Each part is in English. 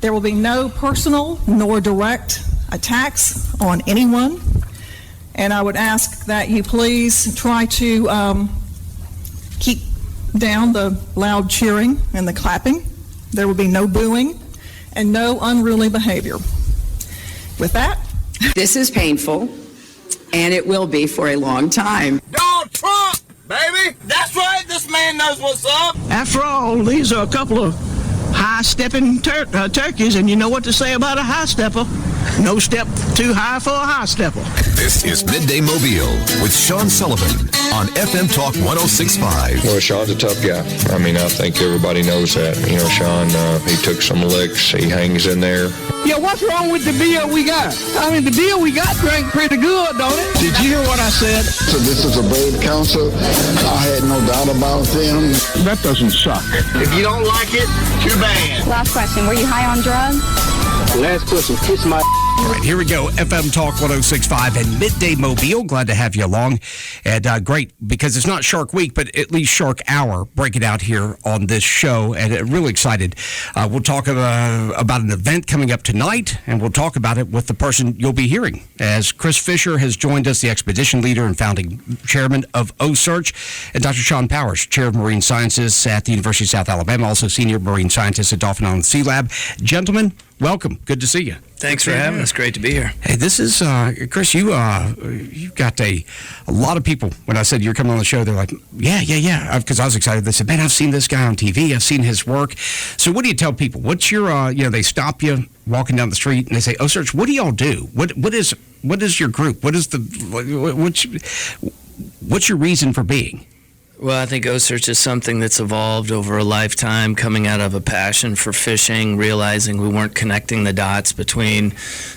There will be no personal nor direct attacks on anyone. And I would ask that you please try to keep down the loud cheering and the clapping. There will be no booing and no unruly behavior. With that, this is painful, and it will be for a long time. Donald Trump, baby! That's right, this man knows what's up! After all, these are a couple of high-stepping turkeys, and you know what to say about a high-stepper. No step too high for a high-stepper. This is Midday Mobile with Sean Sullivan on FM Talk 106.5. Well, Sean's a tough guy. I mean, I think everybody knows that. You know, Sean, he took some licks. He hangs in there. Yeah, what's wrong with the beer we got? I mean, the beer we got drank pretty good, don't it? Did you hear what I said? So this is a brave council. I had no doubt about them. That doesn't suck. If you don't like it, too bad. Last question, were you high on drugs? Last question, kiss my... All right, here we go. FM Talk 106.5 and Midday Mobile. Glad to have you along. And great, because it's not Shark Week, but at least Shark Hour. Break it out here on this show. And really excited. We'll talk about an event coming up tonight, and we'll talk about it with the person you'll be hearing. As Chris Fischer has joined us, the expedition leader and founding chairman of OSearch, and Dr. Sean Powers, chair of marine sciences at the University of South Alabama, also senior marine scientist at Dolphin Island Sea Lab. Gentlemen, welcome. Good to see you. Thanks for having us. Great to be here. Hey, this is, Chris, you've got a lot of people, when I said you're coming on the show, they're like, yeah, because I was excited. They said, man, I've seen this guy on TV. I've seen his work. So what do you tell people? What's your, they stop you walking down the street and they say, OSearch, what do y'all do? What is your group? What's your reason for being? Well, I think OSearch is something that's evolved over a lifetime, coming out of a passion for fishing, realizing we weren't connecting the dots between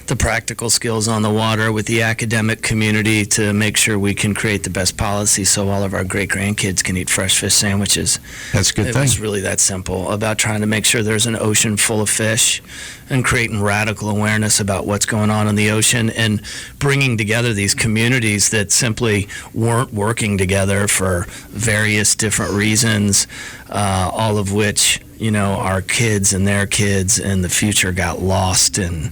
the practical skills on the water with the academic community to make sure we can create the best policy so all of our great-grandkids can eat fresh fish sandwiches. That's a good thing. It was really that simple, about trying to make sure there's an ocean full of fish and creating radical awareness about what's going on in the ocean and bringing together these communities that simply weren't working together for various different reasons, all of which, our kids and their kids and the future got lost in,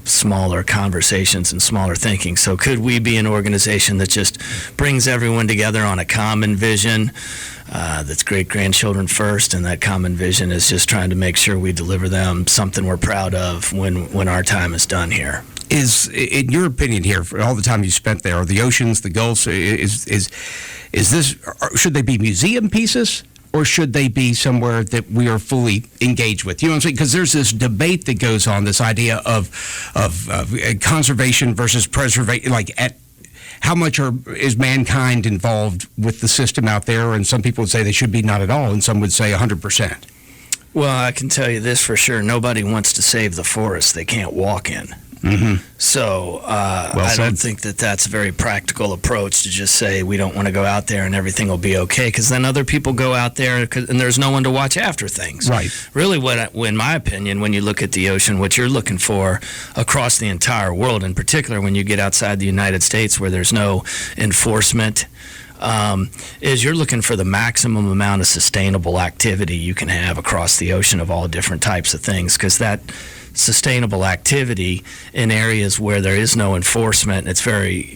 smaller conversations and smaller thinking. So could we be an organization that just brings everyone together on a common vision that's great-grandchildren first, and that common vision is just trying to make sure we deliver them something we're proud of when our time is done here. Is, in your opinion here, for all the time you spent there, the oceans, the Gulfs, is this, should they be museum pieces, or should they be somewhere that we are fully engaged with? You know what I'm saying? Because there's this debate that goes on, this idea of conservation versus preservation, how much is mankind involved with the system out there? And some people would say they should be not at all, and some would say 100%. Well, I can tell you this for sure. Nobody wants to save the forest they can't walk in. Mm-hmm. So I don't think that that's a very practical approach to just say we don't want to go out there and everything will be okay, because then other people go out there and there's no one to watch after things. Right. Really, in my opinion, when you look at the ocean, what you're looking for across the entire world, in particular when you get outside the United States where there's no enforcement, is you're looking for the maximum amount of sustainable activity you can have across the ocean of all different types of things, because that sustainable activity in areas where there is no enforcement, and it's very,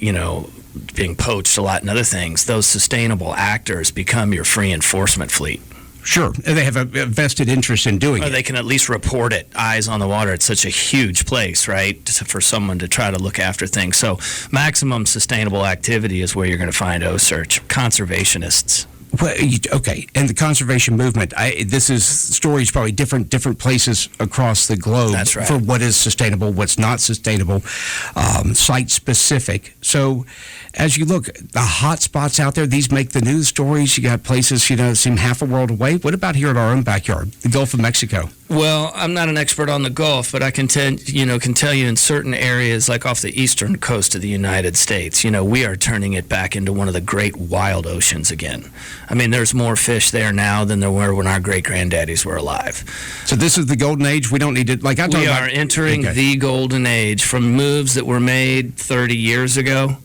being poached a lot and other things, those sustainable actors become your free enforcement fleet. Sure. They have a vested interest in doing it. Or they can at least report it, eyes on the water. It's such a huge place, right, for someone to try to look after things. So maximum sustainable activity is where you're going to find OSearch, conservationists. Well, okay, and the conservation movement, this is stories probably different places across the globe. That's right. For what is sustainable, what's not sustainable, site-specific. So as you look, the hot spots out there, these make the news stories. You got places, that seem half a world away. What about here in our own backyard, the Gulf of Mexico? Well, I'm not an expert on the Gulf, but I can tell you in certain areas, like off the eastern coast of the United States, we are turning it back into one of the great wild oceans again. I mean, there's more fish there now than there were when our great-granddaddies were alive. So this is the golden age? We don't need to, we are entering the golden age from moves that were made 30 years ago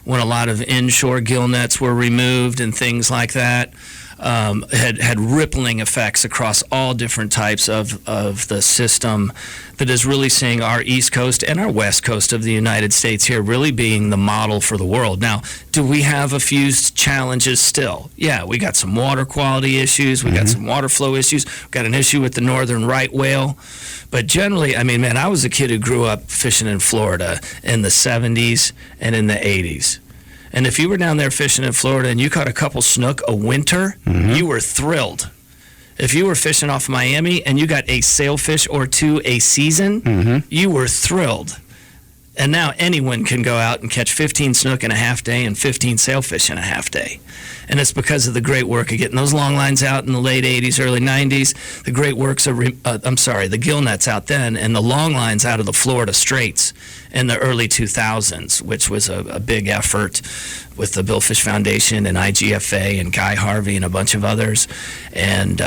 when a lot of inshore gill nets were removed and things like that. had rippling effects across all different types of the system that is really seeing our East Coast and our West Coast of the United States here really being the model for the world. Now, do we have a few challenges still? Yeah, we got some water quality issues. We got some water flow issues. We got an issue with the northern right whale. But generally, I mean, man, I was a kid who grew up fishing in Florida in the 70s and in the 80s. And if you were down there fishing in Florida and you caught a couple snook a winter, you were thrilled. If you were fishing off Miami and you got a sailfish or two a season, you were thrilled. And now anyone can go out and catch 15 snook in a half day and 15 sailfish in a half day. And it's because of the great work of getting those long lines out in the late 80s, early 90s, the great works of, the gill nets out then, and the long lines out of the Florida Straits in the early 2000s, which was a big effort with the Billfish Foundation and IGFA and Guy Harvey and a bunch of others. And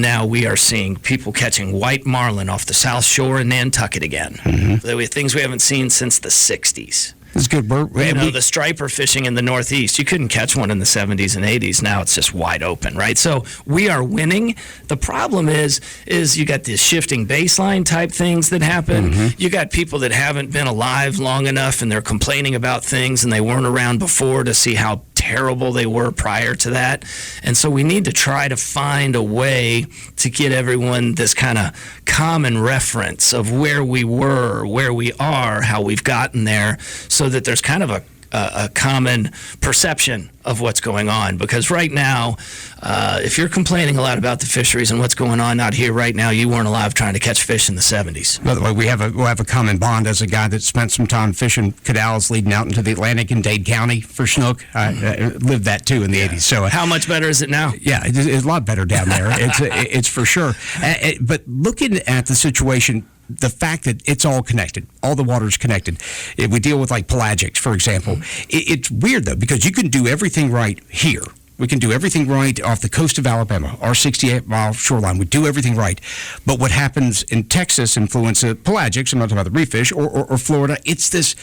now we are seeing people catching white marlin off the South Shore in Nantucket again. There were things we haven't seen since the 60s. It's good work. You know, the striper fishing in the Northeast, you couldn't catch one in the 70s and 80s. Now it's just wide open, right? So we are winning. The problem is you got these shifting baseline type things that happen. You got people that haven't been alive long enough and they're complaining about things and they weren't around before to see how terrible they were prior to that. And so we need to try to find a way to get everyone this kind of common reference of where we were, where we are, how we've gotten there, so that there's kind of a common perception of what's going on. Because right now, if you're complaining a lot about the fisheries and what's going on out here right now, you weren't alive trying to catch fish in the 70s. By the way, we'll have a common bond as a guy that spent some time fishing canals leading out into the Atlantic in Dade County for snook. I lived that too in the 80s. So how much better is it now? Yeah, it's a lot better down there. It's for sure. But looking at the situation, the fact that it's all connected, all the water's connected. If we deal with like pelagics, for example, it's weird though, because you can do everything right here. We can do everything right off the coast of Alabama, our 68-mile shoreline. We do everything right. But what happens in Texas influences pelagics, I'm not talking about the reef fish, or Florida. It's this,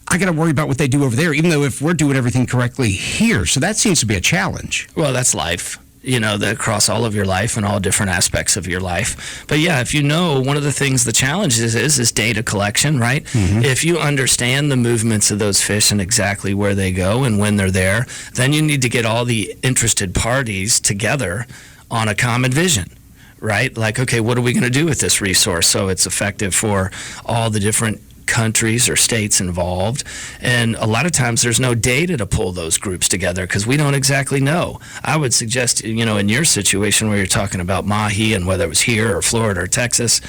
I got to worry about what they do over there, even though if we're doing everything correctly here. So that seems to be a challenge. Well, that's life. You know, that across all of your life and all different aspects of your life. But yeah, if you know, one of the things the challenge is data collection, right? If you understand the movements of those fish and exactly where they go and when they're there, then you need to get all the interested parties together on a common vision, right? Like, okay, what are we going to do with this resource so it's effective for all the different countries or states involved? And a lot of times there's no data to pull those groups together because we don't exactly know. I would suggest, you know, in your situation where you're talking about mahi and whether it was here or Florida or Texas,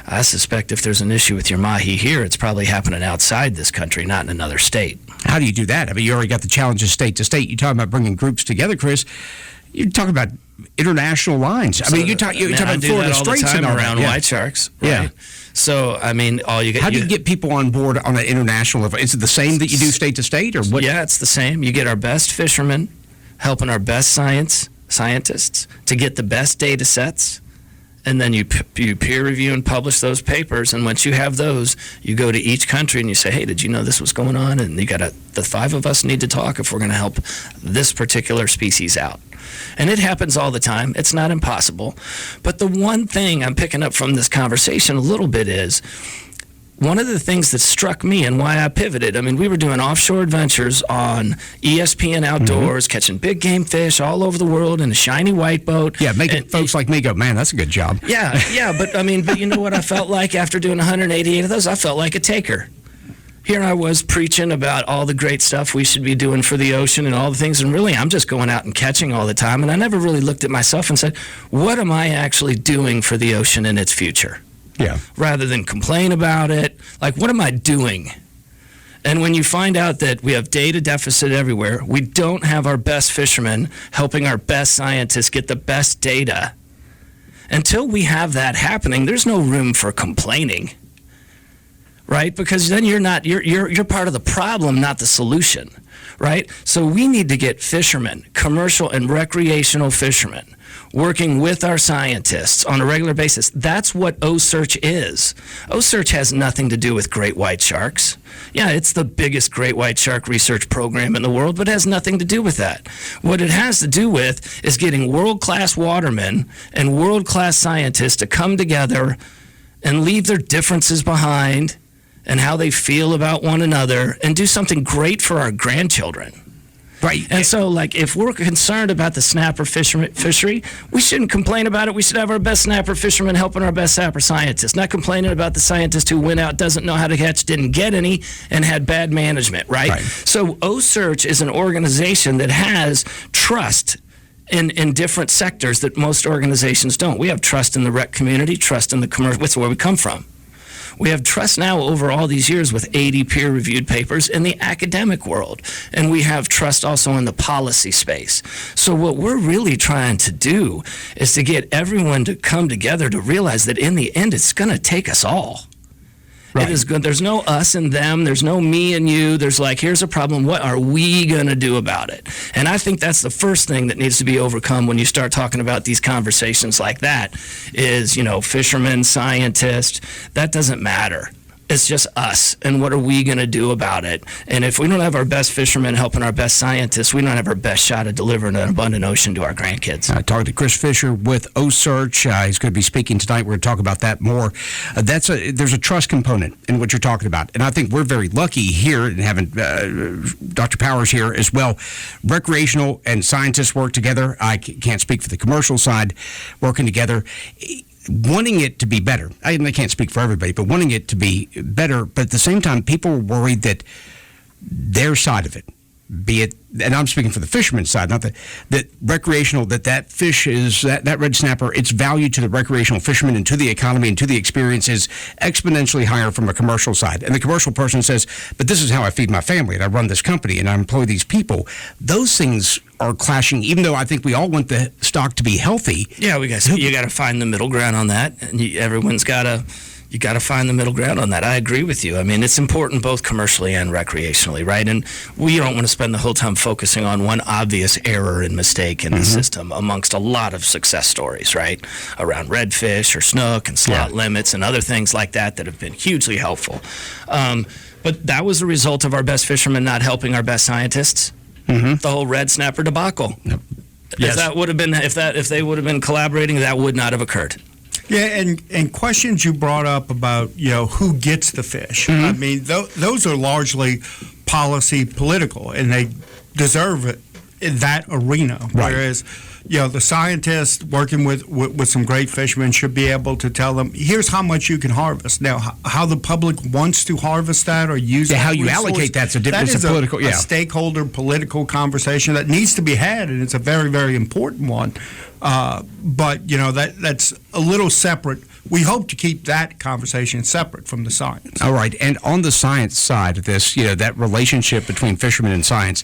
I suspect if there's an issue with your mahi here, it's probably happening outside this country, not in another state. How do you do that? I mean, you already got the challenges state to state. You're talking about bringing groups together, Chris. You're talking about international lines. I mean, you're talking about Florida Straits and all around white sharks. Right? Yeah. So, I mean, all you get. How do you get people on board on an international level? Is it the same that you do state to state, or what? Yeah, it's the same. You get our best fishermen helping our best scientists to get the best data sets, and then you peer review and publish those papers. And once you have those, you go to each country and you say, hey, did you know this was going on? And the 5 of us need to talk if we're going to help this particular species out. And it happens all the time. It's not impossible. But the one thing I'm picking up from this conversation a little bit is one of the things that struck me and why I pivoted. I mean, we were doing offshore adventures on ESPN Outdoors, catching big game fish all over the world in a shiny white boat. Yeah, making folks like me go, man, that's a good job. Yeah, but you know what I felt like after doing 188 of those? I felt like a taker. Here I was preaching about all the great stuff we should be doing for the ocean and all the things, and really I'm just going out and catching all the time, and I never really looked at myself and said, what am I actually doing for the ocean and its future? Yeah. Rather than complain about it, like, what am I doing? And when you find out that we have data deficit everywhere, we don't have our best fishermen helping our best scientists get the best data. Until we have that happening, there's no room for complaining. right? Because then you're part of the problem, not the solution, right? So we need to get fishermen, commercial and recreational fishermen, working with our scientists on a regular basis. That's what O-Search is. O-Search has nothing to do with great white sharks. Yeah, it's the biggest great white shark research program in the world, but it has nothing to do with that. What it has to do with is getting world-class watermen and world-class scientists to come together and leave their differences behind and how they feel about one another and do something great for our grandchildren. Right. And so, like, if we're concerned about the snapper fishery, we shouldn't complain about it. We should have our best snapper fishermen helping our best snapper scientists, not complaining about the scientist who went out, doesn't know how to catch, didn't get any, and had bad management, right? So O-Search is an organization that has trust in different sectors that most organizations don't. We have trust in the rec community, trust in the commercial. That's where we come from. We have trust now over all these years with 80 peer-reviewed papers in the academic world, and we have trust also in the policy space. So what we're really trying to do is to get everyone to come together to realize that in the end, it's going to take us all. Right. It is good. There's no us and them. There's no me and you. There's like, here's a problem. What are we going to do about it? And I think that's the first thing that needs to be overcome when you start talking about these conversations like that is, fishermen, scientists, that doesn't matter. It's just us, and what are we going to do about it? And if we don't have our best fishermen helping our best scientists, we don't have our best shot at delivering an abundant ocean to our grandkids. I talked to Chris Fischer with O-Search. He's going to be speaking tonight. We're going to talk about that more. There's a trust component in what you're talking about, and I think we're very lucky here in having Dr. Powers here as well. Recreational and scientists work together. I can't speak for the commercial side, working together. Wanting it to be better. I can't speak for everybody, but wanting it to be better. But at the same time, people are worried that their side of it, be it, and I'm speaking for the fisherman's side, not that recreational, that fish is, that red snapper, its value to the recreational fisherman and to the economy and to the experience is exponentially higher from a commercial side. And the commercial person says, but this is how I feed my family and I run this company and I employ these people. Those things are clashing, even though I think we all want the stock to be healthy. Yeah, you got to find the middle ground on that, and everyone's got to. You got to find the middle ground on that. I agree with you. I mean, it's important both commercially and recreationally, right? And we don't want to spend the whole time focusing on one obvious error and mistake in the system amongst a lot of success stories, right? Around redfish or snook and slot limits and other things like that have been hugely helpful. But that was a result of our best fishermen not helping our best scientists. The whole red snapper debacle. Yes. If that would have been, if they would have been collaborating, that would not have occurred. Yeah, and questions you brought up about, who gets the fish. I mean, those are largely policy political, and they deserve it in that arena. Right. Whereas, the scientists working with some great fishermen should be able to tell them, here's how much you can harvest. Now, how the public wants to harvest that or use that how you resource, allocate that's a different political, a stakeholder political conversation that needs to be had, and it's a very, very important one. But that's a little separate. We hope to keep that conversation separate from the science. All right, and on the science side of this, that relationship between fishermen and science.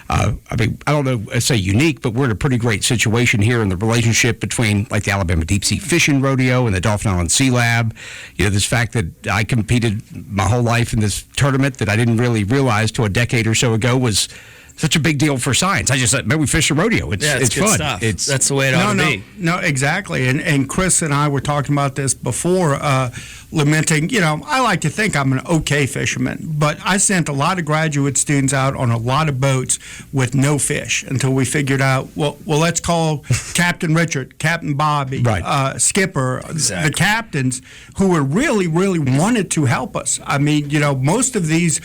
I mean, I don't know, say unique, but we're in a pretty great situation here in the relationship between, like, the Alabama Deep Sea Fishing Rodeo and the Dauphin Island Sea Lab. This fact that I competed my whole life in this tournament that I didn't really realize till a decade or so ago was such a big deal for science. I just thought, maybe we fish a rodeo. It's good fun. Stuff. That's the way it ought to be. No, exactly. And Chris and I were talking about this before, lamenting, I like to think I'm an okay fisherman, but I sent a lot of graduate students out on a lot of boats with no fish until we figured out, well let's call Captain Richard, Captain Bobby, Skipper, the captains who were really, really wanted to help us. I mean, most of these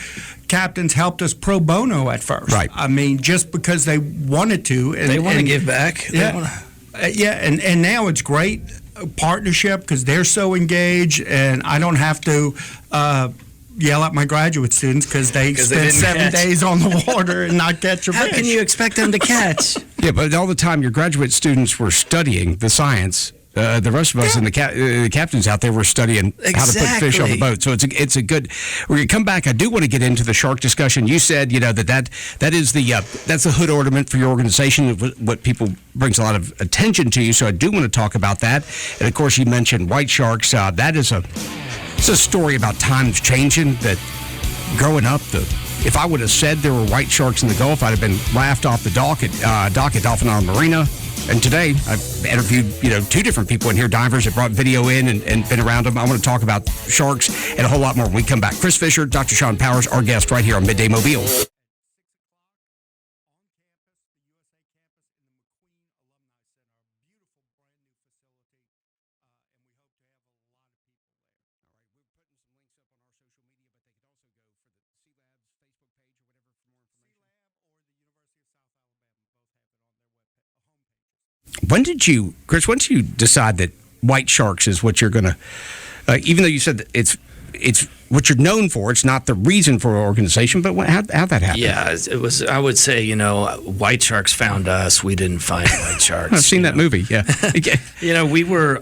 captains helped us pro bono at first. Right. I mean, just because they wanted to. And, they want to give back. And now it's great partnership because they're so engaged, and I don't have to yell at my graduate students because they spend 7 days on the water and not catch a fish. How can you expect them to catch? Yeah, but all the time your graduate students were studying the science. The rest of us and the captains out there were studying how to put fish on the boat. So it's a good. We're gonna come back. I do want to get into the shark discussion. You said that is that's the hood ornament for your organization. What people brings a lot of attention to you. So I do want to talk about that. And of course, you mentioned white sharks. That is It's a story about times changing. That growing up, if I would have said there were white sharks in the Gulf, I'd have been laughed off the dock at Dolphin Island Marina. And today, I've interviewed, two different people in here, divers that brought video in and been around them. I want to talk about sharks and a whole lot more when we come back. Chris Fischer, Dr. Sean Powers, our guest right here on Midday Mobile. When did you decide that white sharks is what you're going to, even though you said that it's what you're known for, it's not the reason for our organization, but how'd that happen? Yeah, it was, I would say, white sharks found us. We didn't find white sharks. I've seen that movie, yeah. We were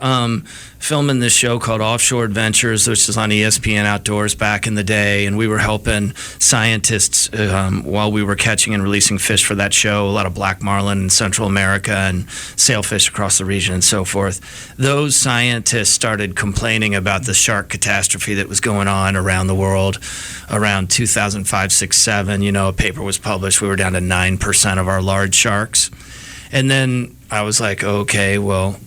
filming this show called Offshore Adventures, which was on ESPN Outdoors back in the day, and we were helping scientists while we were catching and releasing fish for that show, a lot of black marlin in Central America and sailfish across the region and so forth. Those scientists started complaining about the shark catastrophe that was going on around the world around 2005, 6, 7. A paper was published. We were down to 9% of our large sharks. And then I was like, okay, well,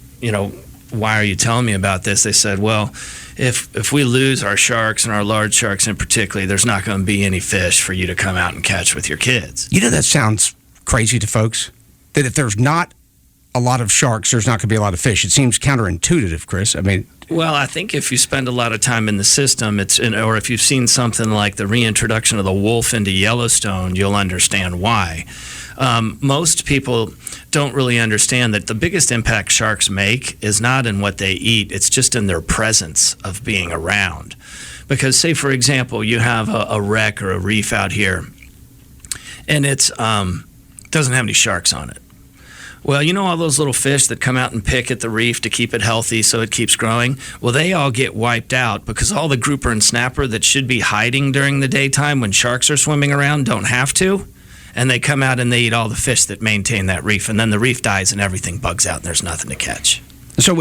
why are you telling me about this? They said, well, if we lose our sharks and our large sharks in particular, there's not going to be any fish for you to come out and catch with your kids. That sounds crazy to folks, that if there's not a lot of sharks, there's not going to be a lot of fish. It seems counterintuitive, Chris. Well, I think if you spend a lot of time in the system, or if you've seen something like the reintroduction of the wolf into Yellowstone, you'll understand why. Most people don't really understand that the biggest impact sharks make is not in what they eat, it's just in their presence of being around. Because say, for example, you have a wreck or a reef out here, and it doesn't have any sharks on it. Well, all those little fish that come out and pick at the reef to keep it healthy so it keeps growing? Well, they all get wiped out because all the grouper and snapper that should be hiding during the daytime when sharks are swimming around don't have to. And they come out and they eat all the fish that maintain that reef. And then the reef dies and everything bugs out and there's nothing to catch. So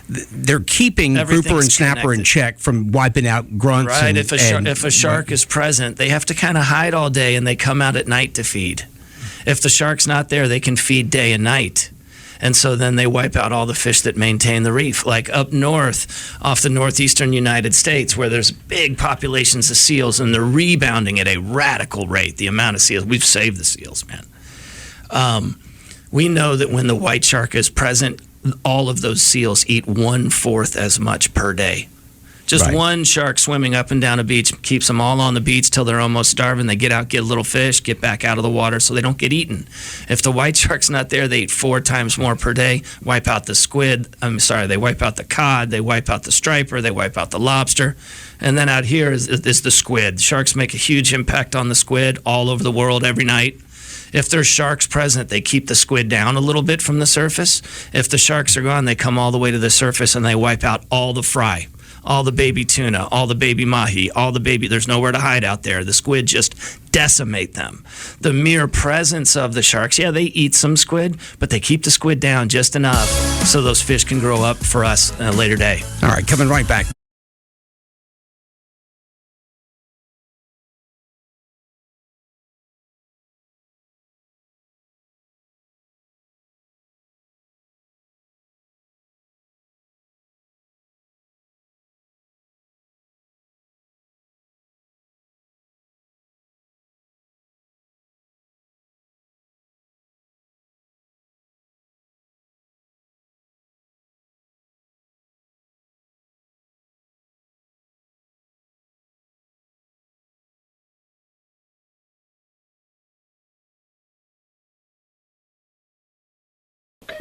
they're keeping grouper and snapper in check from wiping out grunts. Right. If a shark is present, they have to kind of hide all day and they come out at night to feed. If the shark's not there, they can feed day and night. And so then they wipe out all the fish that maintain the reef. Like up north, off the northeastern United States, where there's big populations of seals, and they're rebounding at a radical rate, the amount of seals. We've saved the seals, man. We know that when the white shark is present, all of those seals eat 1/4 as much per day. Just right. One shark swimming up and down a beach keeps them all on the beach till they're almost starving. They get out, get a little fish, get back out of the water so they don't get eaten. If the white shark's not there, they eat 4 times more per day, wipe out the squid. They wipe out the cod, they wipe out the striper, they wipe out the lobster. And then out here is the squid. Sharks make a huge impact on the squid all over the world every night. If there's sharks present, they keep the squid down a little bit from the surface. If the sharks are gone, they come all the way to the surface and they wipe out all the fry. All the baby tuna, all the baby mahi, there's nowhere to hide out there. The squid just decimate them. The mere presence of the sharks, they eat some squid, but they keep the squid down just enough so those fish can grow up for us in a later day. All right, coming right back.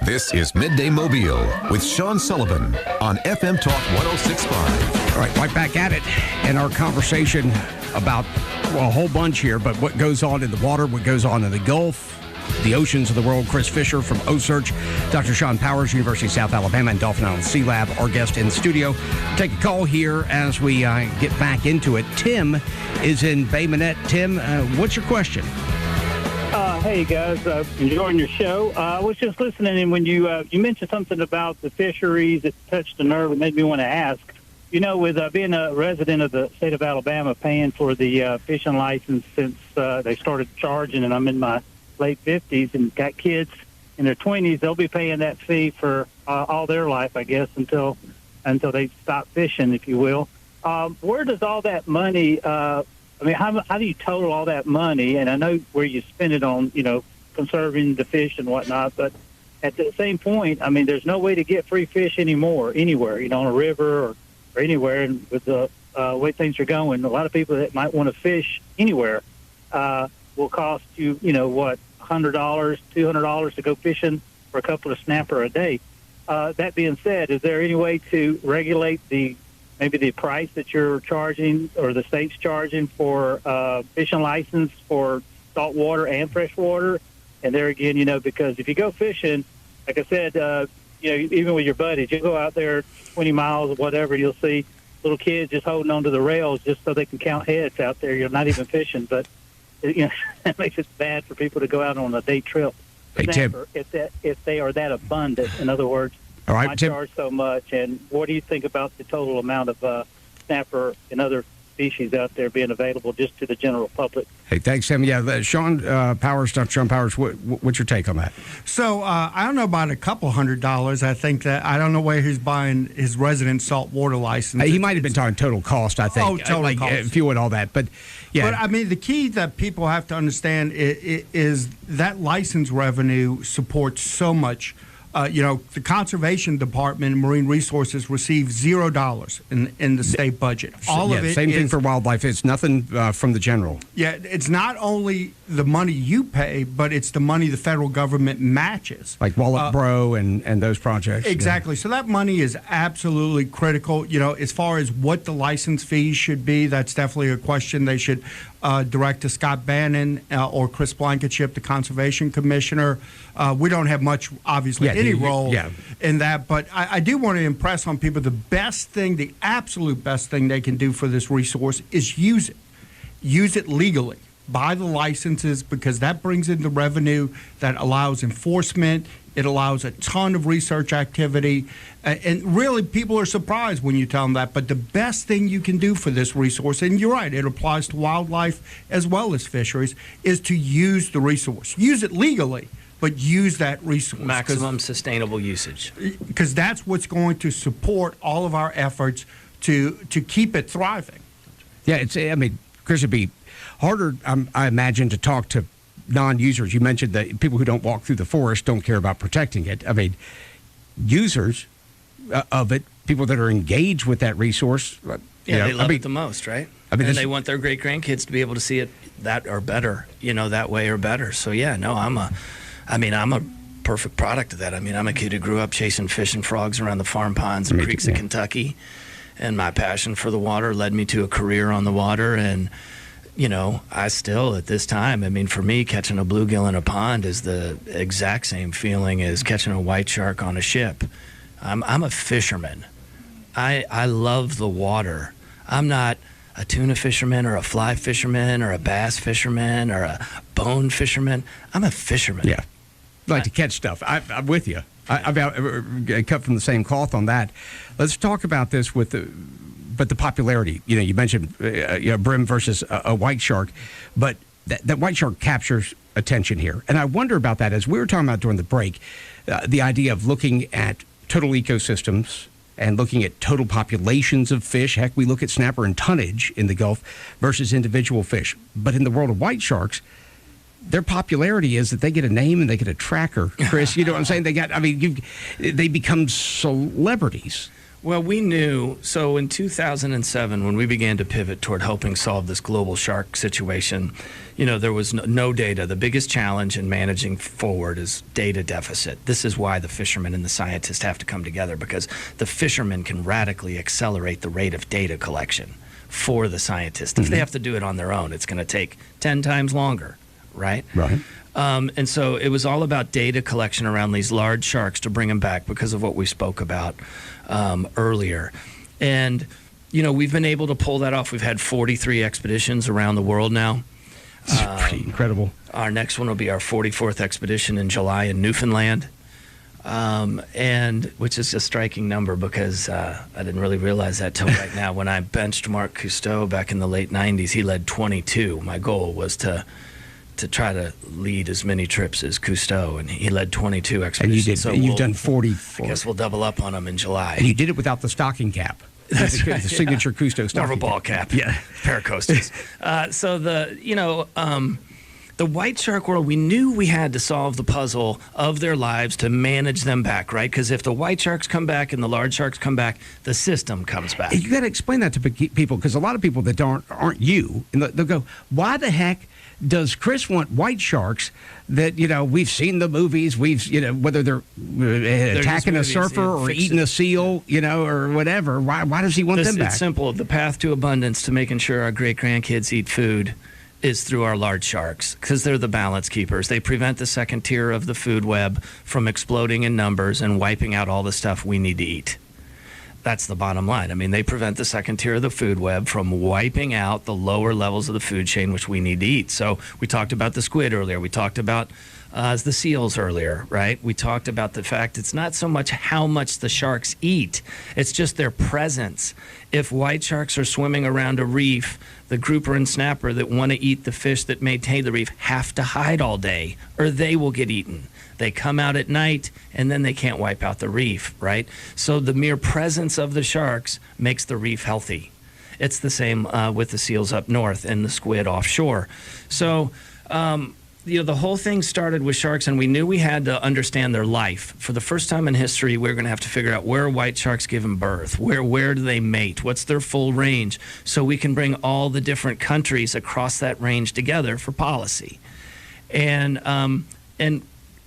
This is Midday Mobile with Sean Sullivan on FM Talk 106.5. All right, right back at it in our conversation about, a whole bunch here, but what goes on in the water, what goes on in the Gulf, the oceans of the world. Chris Fischer from OSearch, Dr. Sean Powers, University of South Alabama, and Dolphin Island Sea Lab, our guest in the studio. Take a call here as we get back into it. Tim is in Bay Minette. Tim, what's your question? Hey guys, enjoying your show. I was just listening, and when you mentioned something about the fisheries that touched the nerve, it made me want to ask. with being a resident of the state of Alabama, paying for the fishing license since they started charging, and I'm in my late 50s and got kids in their 20s, they'll be paying that fee for all their life, I guess, until they stop fishing, if you will. Where does all that money, how do you total all that money? And I know where you spend it on, conserving the fish and whatnot, but at the same point, there's no way to get free fish anymore, anywhere, on a river or anywhere. And with the way things are going, a lot of people that might want to fish anywhere will cost you, $100, $200 to go fishing for a couple of snapper a day. That being said, is there any way to regulate maybe the price that you're charging or the state's charging for fishing license for saltwater and freshwater? And there again, because if you go fishing, like I said, even with your buddies, you go out there 20 miles or whatever, you'll see little kids just holding onto the rails just so they can count heads out there. You're not even fishing, but it makes it bad for people to go out on a day trip. Hey, Tim. If they are that abundant, in other words, all right, why Tim, charge so much? And what do you think about the total amount of snapper and other species out there being available just to the general public? Hey, thanks, Tim. Yeah, Sean Powers, what's your take on that? So I don't know about a couple $100. I think that I don't know where he's buying his resident saltwater license. He might have been talking total cost, I think. Oh, total cost. Fuel and all that. But, yeah. But, the key that people have to understand is that license revenue supports so much. The Conservation Department and Marine Resources receive $0 in the state budget. All of it same thing for wildlife. It's nothing from the general. Yeah, it's not only the money you pay, but it's the money the federal government matches. Like Wallet Bro and those projects. Exactly. Yeah. So that money is absolutely critical. As far as what the license fees should be, that's definitely a question they should direct to Scott Bannon or Chris Blankenship, the Conservation Commissioner. We don't have much, obviously, any role in that, but I do want to impress on people the absolute best thing they can do for this resource is use it. Use it legally. Buy the licenses, because that brings in the revenue that allows enforcement. It allows a ton of research activity. And really, people are surprised when you tell them that. But the best thing you can do for this resource, and you're right, it applies to wildlife as well as fisheries, is to use the resource. Use it legally, but use that resource. Maximum sustainable usage. Because that's what's going to support all of our efforts to keep it thriving. Yeah, Chris, it'd be harder, I imagine, to talk to non-users. You mentioned that people who don't walk through the forest don't care about protecting it. Users of it, people that are engaged with that resource. They love it the most, right? And they want their great-grandkids to be able to see it that or better, that way or better. So, I'm a perfect product of that. I'm a kid who grew up chasing fish and frogs around the farm ponds and creeks of Kentucky, and my passion for the water led me to a career on the water. And I still, at this time, for me, catching a bluegill in a pond is the exact same feeling as catching a white shark on a ship. I'm a fisherman. I love the water. I'm not a tuna fisherman or a fly fisherman or a bass fisherman or a bone fisherman. I'm a fisherman. Yeah. I like to catch stuff. I'm with you. I've cut from the same cloth on that. Let's talk about this with the popularity. You mentioned brim versus a white shark, but that white shark captures attention here. And I wonder about that, as we were talking about during the break, the idea of looking at total ecosystems and looking at total populations of fish. Heck, we look at snapper and tonnage in the Gulf versus individual fish. But in the world of white sharks, their popularity is that they get a name and they get a tracker. Chris, you know what I'm saying? They become celebrities. Well, we knew, so in 2007, when we began to pivot toward helping solve this global shark situation, there was no data. The biggest challenge in managing forward is data deficit. This is why the fishermen and the scientists have to come together, because the fishermen can radically accelerate the rate of data collection for the scientists. If they have to do it on their own, it's going to take 10 times longer, right? Right. And so it was all about data collection around these large sharks to bring them back because of what we spoke about earlier. And, we've been able to pull that off. We've had 43 expeditions around the world now. It's pretty incredible. Our next one will be our 44th expedition in July in Newfoundland. and which is a striking number because I didn't really realize that till right now. When I benched Marc Cousteau back in the late 90s, he led 22. My goal was to try to lead as many trips as Cousteau, and he led 22 expeditions. And you did. So You've done 40. I guess we'll double up on him in July. And you did it without the stocking cap. That's right, the signature Cousteau stocking more of a ball cap. Yeah. Pair of coasters. So the white shark world, we knew we had to solve the puzzle of their lives to manage them back, right? Because if the white sharks come back and the large sharks come back, the system comes back. You got to explain that to people, because a lot of people that aren't you, and they'll go, why the heck does Chris want white sharks that, we've seen the movies, whether they're attacking a movies, surfer or eating a seal, or whatever. Why does he want them back? It's simple. The path to abundance, to making sure our great-grandkids eat food, is through our large sharks, because they're the balance keepers. They prevent the second tier of the food web from exploding in numbers and wiping out all the stuff we need to eat. That's the bottom line. I mean, they prevent the second tier of the food web from wiping out the lower levels of the food chain, which we need to eat. So we talked about the squid earlier. We talked about the seals earlier, right? We talked about the fact it's not so much how much the sharks eat, it's just their presence. If white sharks are swimming around a reef, the grouper and snapper that want to eat the fish that maintain the reef have to hide all day, or they will get eaten. They come out at night, and then they can't wipe out the reef, right? So the mere presence of the sharks makes the reef healthy. It's the same with the seals up north and the squid offshore. So, the whole thing started with sharks, and we knew we had to understand their life. For the first time in history, we're going to have to figure out where white sharks give birth, where do they mate, what's their full range, so we can bring all the different countries across that range together for policy. And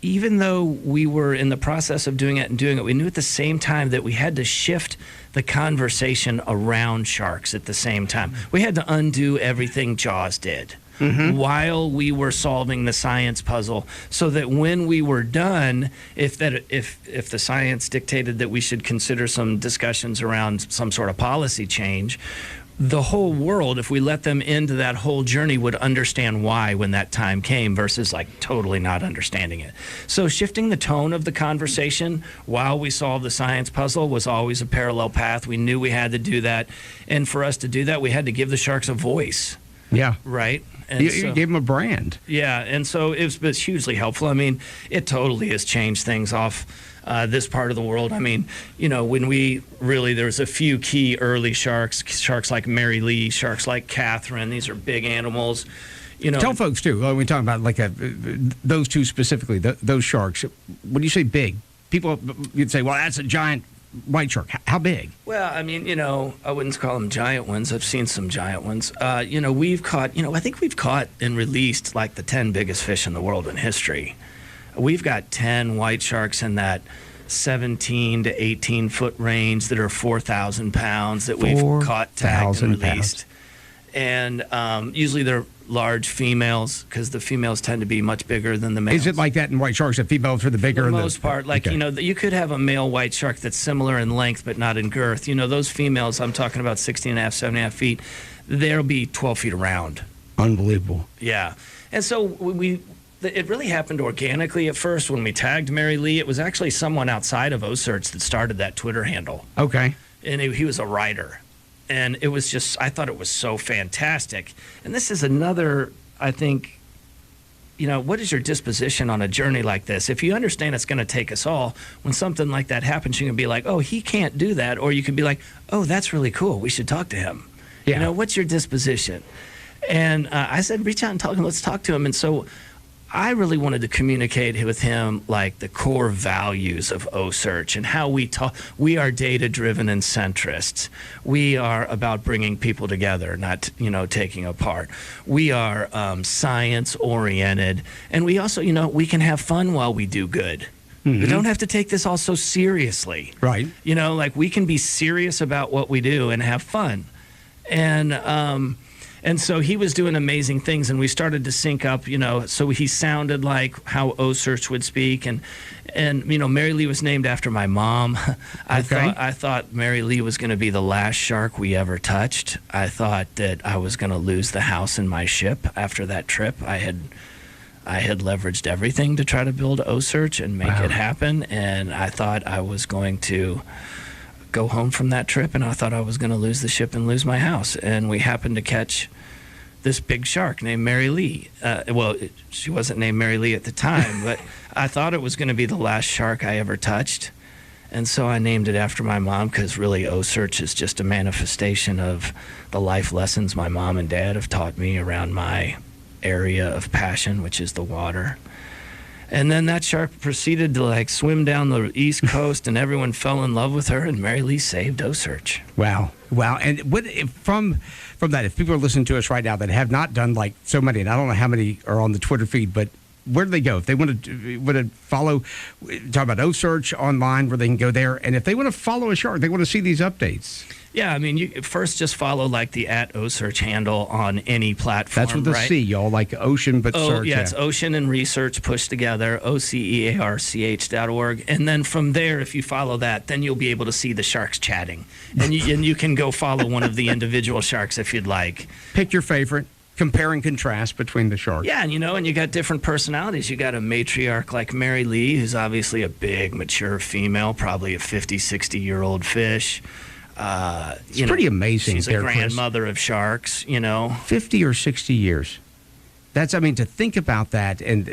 even though we were in the process of doing it, we knew at the same time that we had to shift the conversation around sharks at the same time. We had to undo everything Jaws did. Mm-hmm. While we were solving the science puzzle, so that when we were done, if the science dictated that we should consider some discussions around some sort of policy change, the whole world, if we let them into that whole journey, would understand why when that time came, versus totally not understanding it. So shifting the tone of the conversation while we solved the science puzzle was always a parallel path. We knew we had to do that, and for us to do that, we had to give the sharks a voice. Yeah. Right? And you gave them a brand. Yeah, and so it was hugely helpful. I mean, it totally has changed things off this part of the world. I mean, when there's a few key early sharks like Mary Lee, sharks like Catherine. These are big animals. Tell folks, too, when we talk about those two specifically, those sharks, when you say big, people, you'd say, well, that's a giant white shark. How big? Well, I mean, I wouldn't call them giant ones. I've seen some giant ones. We've caught, I think we've caught and released the 10 biggest fish in the world in history. We've got 10 white sharks in that 17 to 18 foot range that are 4,000 pounds that we've caught, tagged, and released. And usually they're large females, because the females tend to be much bigger than the males. Is it like that in white sharks? The females are the bigger? For the most part. You could have a male white shark that's similar in length but not in girth. Those females, I'm talking about 16 and a half, 7 and a half feet, they'll be 12 feet around. Unbelievable. Yeah. And so it really happened organically at first when we tagged Mary Lee. It was actually someone outside of OSearch that started that Twitter handle. Okay. And he was a writer. And it was I thought it was so fantastic. And this is another, I think, what is your disposition on a journey like this? If you understand it's going to take us all, when something like that happens, you can be like, oh, he can't do that. Or you can be like, oh, that's really cool. We should talk to him. Yeah. What's your disposition? And I said, reach out and talk to him. Let's talk to him. And so I really wanted to communicate with him the core values of OSearch and how we talk. We are data-driven and centrists. We are about bringing people together, not taking apart. We are science-oriented, and we also we can have fun while we do good. Mm-hmm. We don't have to take this all so seriously. Right. We can be serious about what we do and have fun, And so he was doing amazing things, and we started to sync up, so he sounded like how OSearch would speak. And Mary Lee was named after my mom. I thought Mary Lee was going to be the last shark we ever touched. I thought that I was going to lose the house in my ship after that trip. I I had leveraged everything to try to build O-Search and make it happen, and I thought I was going to go home from that trip, and I thought I was going to lose the ship and lose my house. And we happened to catch this big shark named Mary Lee. She wasn't named Mary Lee at the time, but I thought it was going to be the last shark I ever touched. And so I named it after my mom, because really O-Search is just a manifestation of the life lessons my mom and dad have taught me around my area of passion, which is the water. And then that shark proceeded to swim down the East Coast, and everyone fell in love with her, and Mary Lee saved O-Search. Wow. And what from that, if people are listening to us right now that have not done so many, and I don't know how many are on the Twitter feed, but where do they go if they want to follow? Talk about O-Search online, where they can go there, and if they want to follow a shark, they want to see these updates. Yeah, I mean, you first just follow the @OSearch handle on any platform. That's with the C, y'all, like ocean, but search. Yeah, it's ocean and research pushed together, OCEARCH.org. And then from there, if you follow that, then you'll be able to see the sharks chatting. And you can go follow one of the individual sharks if you'd like. Pick your favorite. Compare and contrast between the sharks. Yeah, and you got different personalities. You got a matriarch like Mary Lee, who's obviously a big, mature female, probably a 50, 60-year-old fish. It's pretty amazing. She's a grandmother of sharks, 50 or 60 years. That's, to think about that, and,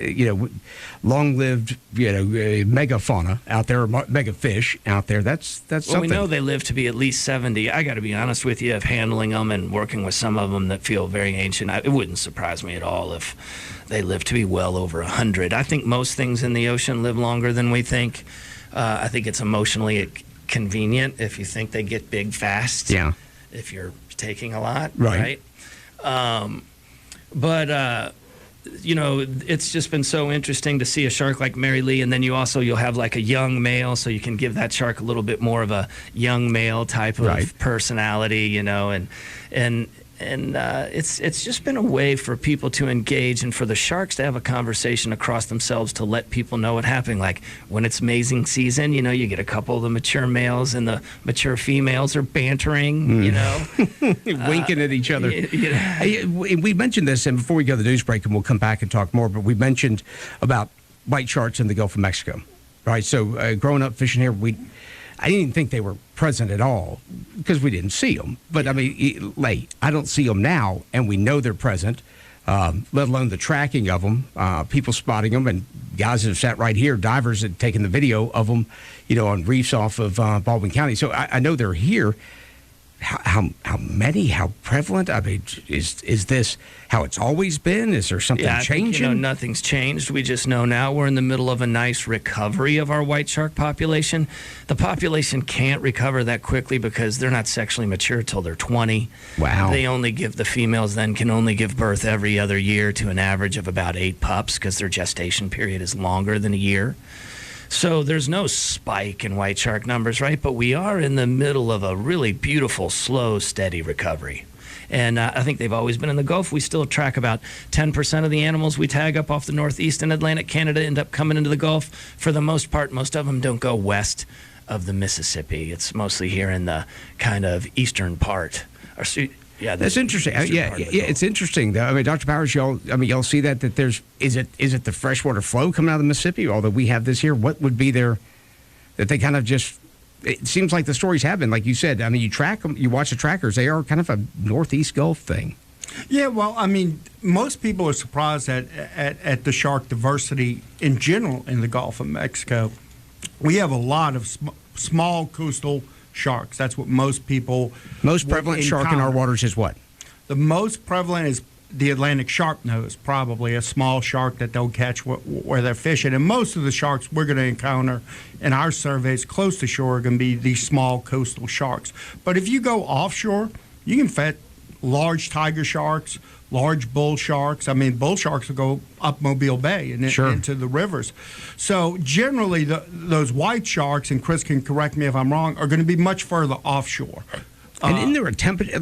long-lived, megafauna out there, mega fish out there, that's something. Well, we know they live to be at least 70. I got to be honest with you, of handling them and working with some of them that feel very ancient. It wouldn't surprise me at all if they live to be well over 100. I think most things in the ocean live longer than we think. I think it's emotionally convenient if you think they get big fast. Yeah. If you're taking a lot, right? But it's just been so interesting to see a shark like Mary Lee, and then you'll have a young male, so you can give that shark a little bit more of a young male type of personality, and it's just been a way for people to engage and for the sharks to have a conversation across themselves to let people know what's happening. Like when it's mazing season, you get a couple of the mature males and the mature females are bantering, winking at each other. We mentioned this, and before we go to the news break, and we'll come back and talk more, but we mentioned about white sharks in the Gulf of Mexico, right? So growing up fishing here, I didn't even think they were present at all because we didn't see them. But, I don't see them now, and we know they're present, let alone the tracking of them, people spotting them, and guys that have sat right here, divers that taken the video of them, on reefs off of Baldwin County. So I know they're here. How many? How prevalent? Is this how it's always been? Is there something changing? I think, nothing's changed. We just know now we're in the middle of a nice recovery of our white shark population. The population can't recover that quickly because they're not sexually mature till they're 20. Wow. The females then can only give birth every other year to an average of about 8 pups because their gestation period is longer than a year. So there's no spike in white shark numbers, right? But we are in the middle of a really beautiful, slow, steady recovery. And I think they've always been in the Gulf. We still track about 10% of the animals we tag up off the Northeast and Atlantic Canada end up coming into the Gulf. For the most part, most of them don't go west of the Mississippi. It's mostly here in the kind of eastern part. That's interesting. It's interesting though. Dr. Powers, y'all see that there's is it the freshwater flow coming out of the Mississippi? Although we have this here, what would be that they kind of just? It seems like the stories have been, like you said. You track them, you watch the trackers. They are kind of a Northeast Gulf thing. Yeah, well, most people are surprised at the shark diversity in general in the Gulf of Mexico. We have a lot of small coastal sharks. That's what most people. Most prevalent shark in our waters is what? The most prevalent is the Atlantic sharpnose, probably a small shark that they'll catch where they're fishing. And most of the sharks we're going to encounter in our surveys close to shore are going to be these small coastal sharks. But if you go offshore, you can fish large tiger sharks, large bull sharks. Bull sharks will go up Mobile Bay and into the rivers. So generally, those white sharks, and Chris can correct me if I'm wrong, are going to be much further offshore. And isn't there a temperature,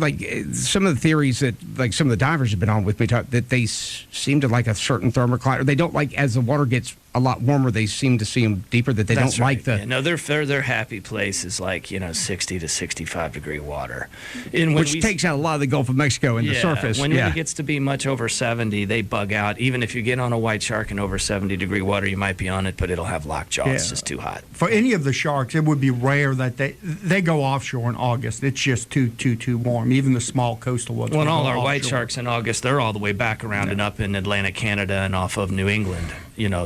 some of the theories that, some of the divers have been on with me, that they seem to like a certain thermocline, or they don't like as the water gets a lot warmer, they seem to see them deeper, that they That's don't right. like the... Yeah, no, their happy place is like, 60 to 65 degree water. And which takes out a lot of the Gulf of Mexico and the surface. When it gets to be much over 70, they bug out. Even if you get on a white shark in over 70 degree water, you might be on it, but it'll have lockjaw. It's just too hot. For any of the sharks, it would be rare that they go offshore in August. It's just too warm. Even the small coastal ones. When all our white sharks in August, they're all the way back around and up in Atlantic Canada and off of New England.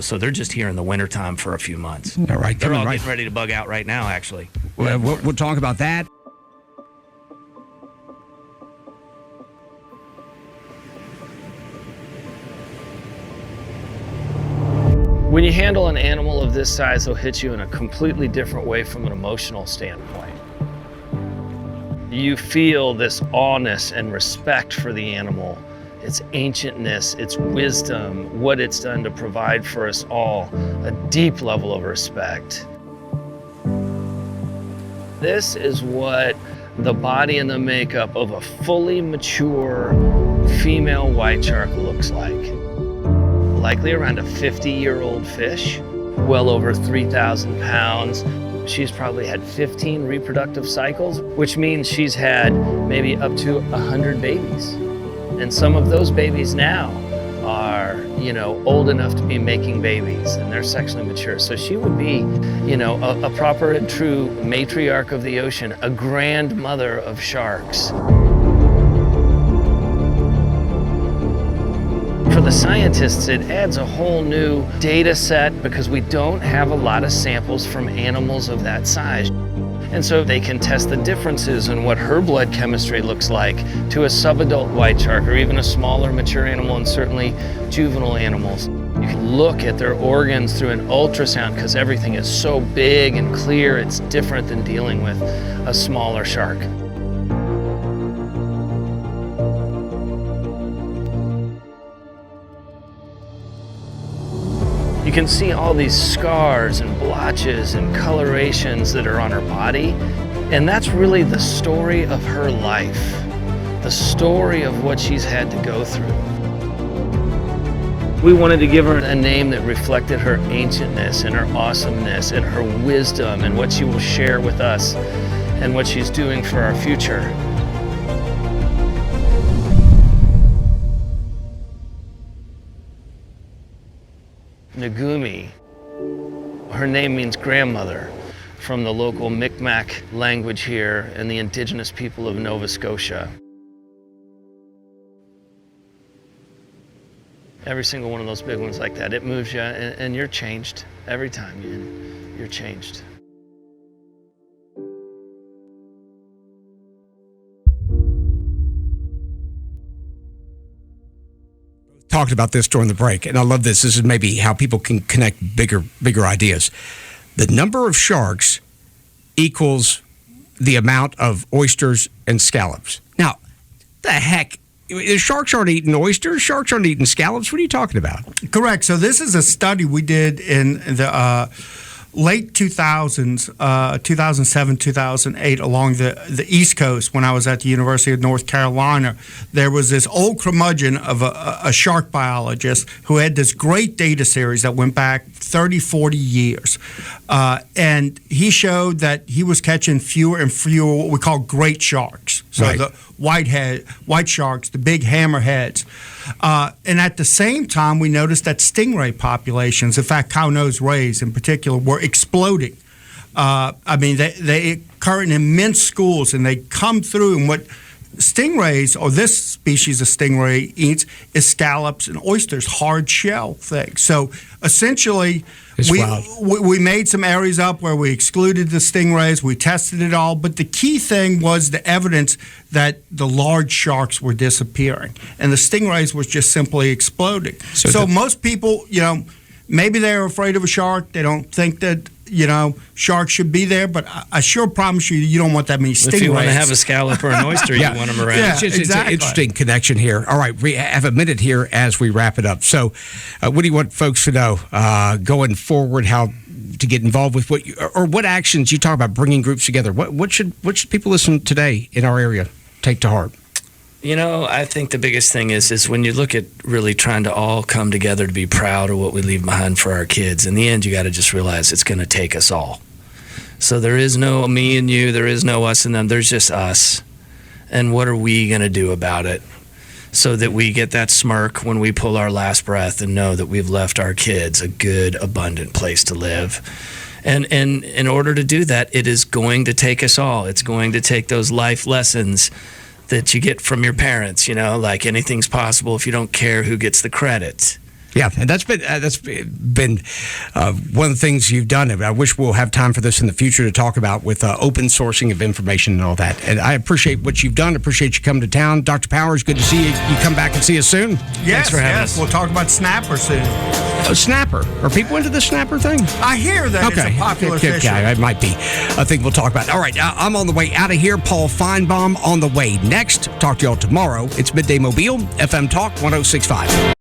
So they're just here in the wintertime for a few months. All right, they're all getting ready to bug out right now, actually. We'll talk about that. When you handle an animal of this size, they'll hit you in a completely different way from an emotional standpoint. You feel this awness and respect for the animal, its ancientness, its wisdom, what it's done to provide for us all, a deep level of respect. This is what the body and the makeup of a fully mature female white shark looks like. Likely around a 50-year-old fish, well over 3,000 pounds. She's probably had 15 reproductive cycles, which means she's had maybe up to 100 babies. And some of those babies now are, old enough to be making babies, and they're sexually mature. So she would be, a proper and true matriarch of the ocean, a grandmother of sharks. For the scientists, it adds a whole new data set because we don't have a lot of samples from animals of that size. And so they can test the differences in what her blood chemistry looks like to a subadult white shark or even a smaller mature animal, and certainly juvenile animals. You can look at their organs through an ultrasound because everything is so big and clear. It's different than dealing with a smaller shark. You can see all these scars and blotches and colorations that are on her body. And that's really the story of her life, the story of what she's had to go through. We wanted to give her a name that reflected her ancientness and her awesomeness and her wisdom and what she will share with us and what she's doing for our future. Nagumi. Her name means grandmother from the local Mi'kmaq language here and the indigenous people of Nova Scotia. Every single one of those big ones like that, it moves you and you're changed every time. You're changed. Talked about this during the break, and I love this. This is maybe how people can connect bigger ideas. The number of sharks equals the amount of oysters and scallops. Now, the heck? Sharks aren't eating oysters. Sharks aren't eating scallops. What are you talking about? Correct. So this is a study we did in the late 2000s, 2007, 2008, along the East Coast when I was at the University of North Carolina. There was this old curmudgeon of a shark biologist who had this great data series that went back 30, 40 years. And he showed that he was catching fewer and fewer what we call great sharks. So right. The white sharks, the big hammerheads. And at the same time, we noticed that stingray populations, in fact, cow-nosed rays in particular, were exploding. They occur in immense schools, and they come through, and what stingrays, or this species of stingray, eats is scallops and oysters, hard shell things. So essentially, we made some areas up where we excluded the stingrays, we tested it all, but the key thing was the evidence that the large sharks were disappearing, and the stingrays was just simply exploding. So most people, maybe they're afraid of a shark, they don't think that, sharks should be there, but I sure promise you don't want that many stingrays. If you want to have a scallop or an oyster, you want them around. Yeah, it's an interesting connection here. All right, we have a minute here as we wrap it up. So what do you want folks to know going forward, how to get involved with what actions you talk about bringing groups together? What should people listen today in our area take to heart? I think the biggest thing is when you look at really trying to all come together to be proud of what we leave behind for our kids, in the end, you got to just realize it's going to take us all. So there is no me and you, there is no us and them, there's just us. And what are we going to do about it so that we get that smirk when we pull our last breath and know that we've left our kids a good, abundant place to live? And in order to do that, it is going to take us all. It's going to take those life lessons that you get from your parents, like anything's possible if you don't care who gets the credit. Yeah, and that's been one of the things you've done. I wish we'll have time for this in the future to talk about with open sourcing of information and all that. And I appreciate what you've done. Appreciate you coming to town. Dr. Powers, good to see you. You come back and see us soon. Yes, Thanks for having us. We'll talk about Snapper soon. Snapper. Are people into the Snapper thing? I hear that it's a popular fish. Okay, it might be a thing we'll talk about. All right, I'm on the way out of here. Paul Feinbaum on the way next. Talk to y'all tomorrow. It's Midday Mobile, FM Talk 106.5.